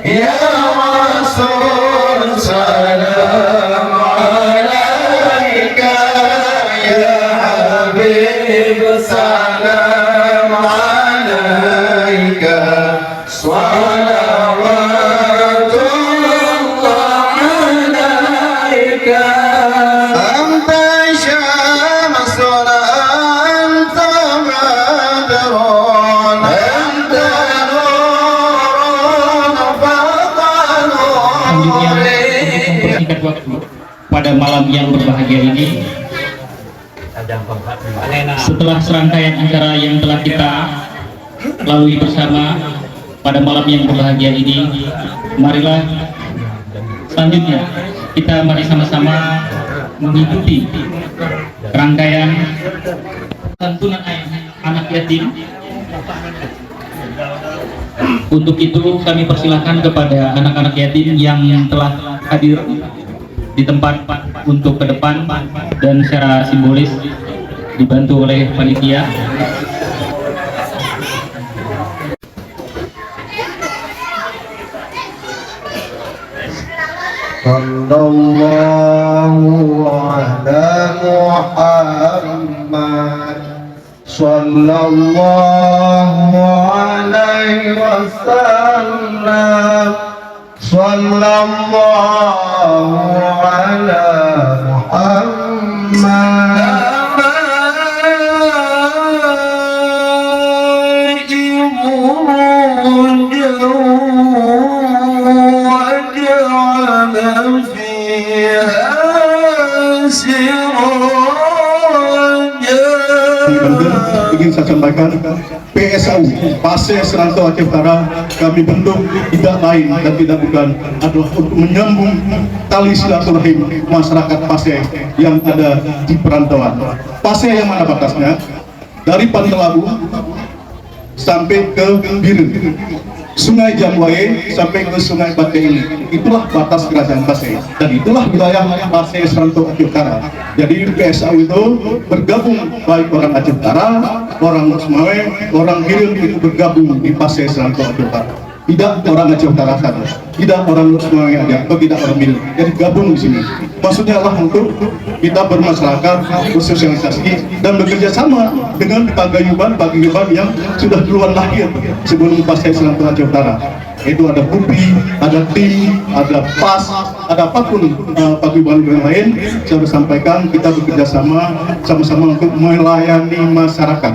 Ya Rasul, salam alaika, ya Habib, salam alaika, salawatullah alaika. Anta syamsun, anta badrun, anta mempersingkat waktu pada malam yang berbahagia ini, setelah serangkaian acara yang telah kita lalui bersama pada malam yang berbahagia ini, marilah selanjutnya kita mari sama-sama mengikuti rangkaian santunan anak yatim. Untuk itu kami persilahkan kepada anak-anak yatim yang telah hadir di tempat untuk ke depan dan secara simbolis dibantu oleh panitia. Sallallahu ala Muhammad, sallallahu alaihi wasallam, sallallahu ala Muhammad. Ingin saya sampaikan, PSAU Paseh Serantau Aceh Utara kami bentuk tidak lain dan tidak bukan adalah untuk menyambung tali silaturahim masyarakat Paseh yang ada di perantauan. Paseh yang mana batasnya? Dari Pantelabu sampai ke Biren, Sungai Jambuaye sampai ke Sungai Bate ini, itulah batas kerajaan Paseh dan itulah wilayah Paseh Serantau Aceh Utara. Jadi PSAU itu bergabung baik orang Aceh Utara, orang Semawe, orang Biren itu bergabung di Paseh Serantau Aceh Utara. Tidak orang Aceh Utara saja, tidak orang Semawe aja, atau tidak orang Biren. Jadi gabung di sini. Maksudnya adalah untuk kita bermasyarakat, bersosialisasi dan bekerja sama dengan paguyuban yang sudah duluan lahir sebelum Paseh Serantau Aceh Utara. Itu ada BUPI, ada tim, ada PAS, ada apapun paguyuban yang lain. Saya sampaikan kita bekerja sama-sama untuk melayani masyarakat.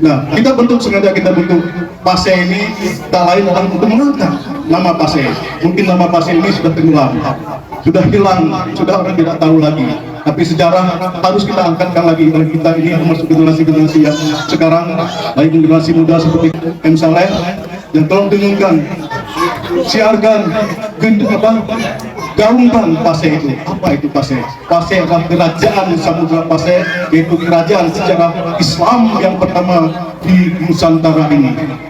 Nah, kita sengaja bentuk Paseh ini tak lain adalah untuk mengangkat nama Paseh. Mungkin nama Paseh ini sudah tenggelam, sudah hilang, sudah orang tidak tahu lagi. Tapi sejarah harus kita angkatkan lagi. Dan kita ini termasuk generasi-generasi yang sekarang, baik generasi muda seperti M. Saleh, yang tolong dengungkan, siarkan, gaungkan Paseh itu. Apa itu Paseh? Paseh adalah kerajaan Samudra Paseh, yaitu kerajaan sejarah Islam yang pertama di Nusantara ini.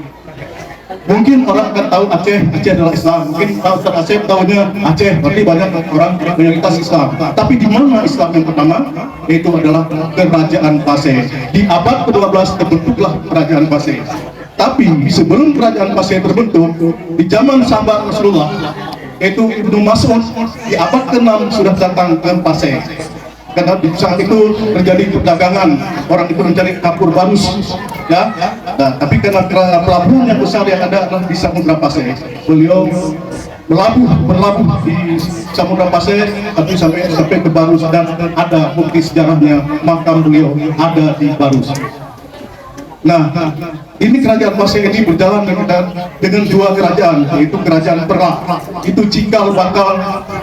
Mungkin orang akan tahu Aceh adalah Islam. Mungkin tahu Aceh tahunya Aceh, berarti banyak orang mayoritas Islam. Tapi di mana Islam yang pertama? Itu adalah kerajaan Paseh. Di abad ke-12 terbentuklah kerajaan Paseh. Tapi sebelum kerajaan Paseh terbentuk, di zaman sahabat Rasulullah, yaitu Ibnu Mas'ud, di abad ke-6 sudah datang ke Paseh. Karena di saat itu terjadi perdagangan, orang itu mencari kapur barus, ya. Nah, tapi karena pelabuhan yang besar yang ada adalah di Samudra Paseh, beliau berlabuh di Samudra Paseh, tapi sampai ke Barus, dan ada bukti sejarahnya makam beliau ada di Barus. Nah, Ini kerajaan Pasir ini berjalan dengan dua kerajaan, yaitu kerajaan Perak, itu cikal bakal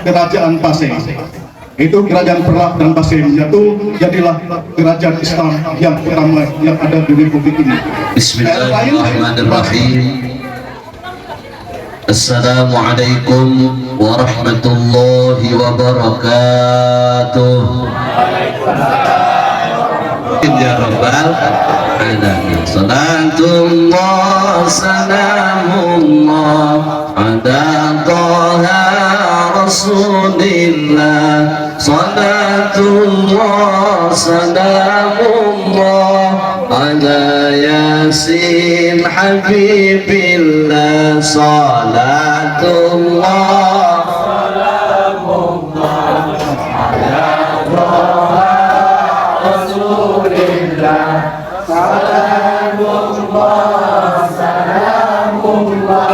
kerajaan Pasir. Itu kerajaan Perak dan Pasir menyatu, jadilah kerajaan Islam yang pertama yang ada di Republik ini. Bismillahirrahmanirrahim. Assalamualaikum warahmatullahi wabarakatuh. Ya Rabbal Alamin. Salatullah salamullah ala Taha Rasulillah. Salatullah salamullah ala Yasin Habibillah. Salatullah salamullah ala Taha Rasulillah. Salamullah salamullah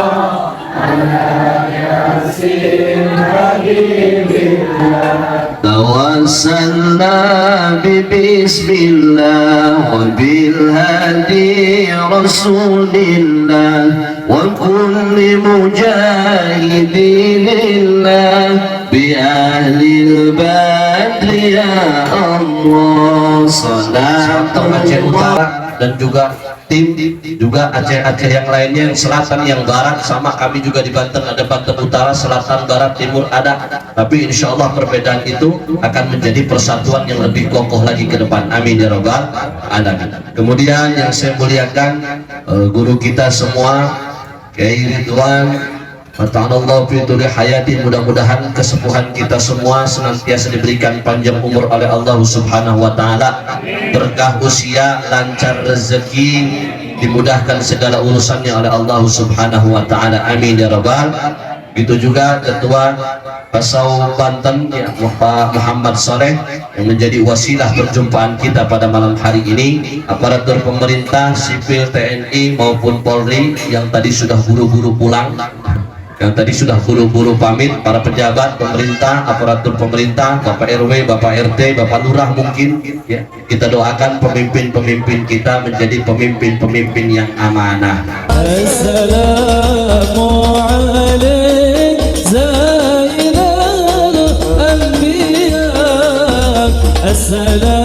ala Yasin Habibillah. Tawassalna bismillah wa bil hadi Rasulillah wa kulli mujahidillah bi ahlil badri ya Allah. Salatu Aceh Utara dan juga tim juga Aceh-Aceh yang lainnya, yang selatan, yang barat, sama kami juga di Banten ada Banten Utara, selatan, barat, timur ada. Tapi insya Allah perbedaan itu akan menjadi persatuan yang lebih kokoh lagi ke depan. Amin ya Rabbal Alamin. Kemudian yang saya muliakan guru kita semua, Kiai Ridwan, Mata'anallahu fi tuli hayati, mudah-mudahan kesepuhan kita semua senantiasa diberikan panjang umur oleh Allah Subhanahu wa taala, berkah usia, lancar rezeki, dimudahkan segala urusannya oleh Allah Subhanahu wa taala. Amin ya rabbal. Itu juga Ketua Pasau Banten ya, Pak Muhammad Soleh, yang menjadi wasilah perjumpaan kita pada malam hari ini, aparatur pemerintah, sipil, TNI maupun Polri yang tadi sudah buru-buru pulang, yang tadi sudah buru-buru pamit, para pejabat pemerintah, aparatur pemerintah, Bapak RW, Bapak RT, Bapak Lurah mungkin ya. Kita doakan pemimpin-pemimpin kita menjadi pemimpin-pemimpin yang amanah. Assalamualaikum zainal anbiya. Assalamualaikum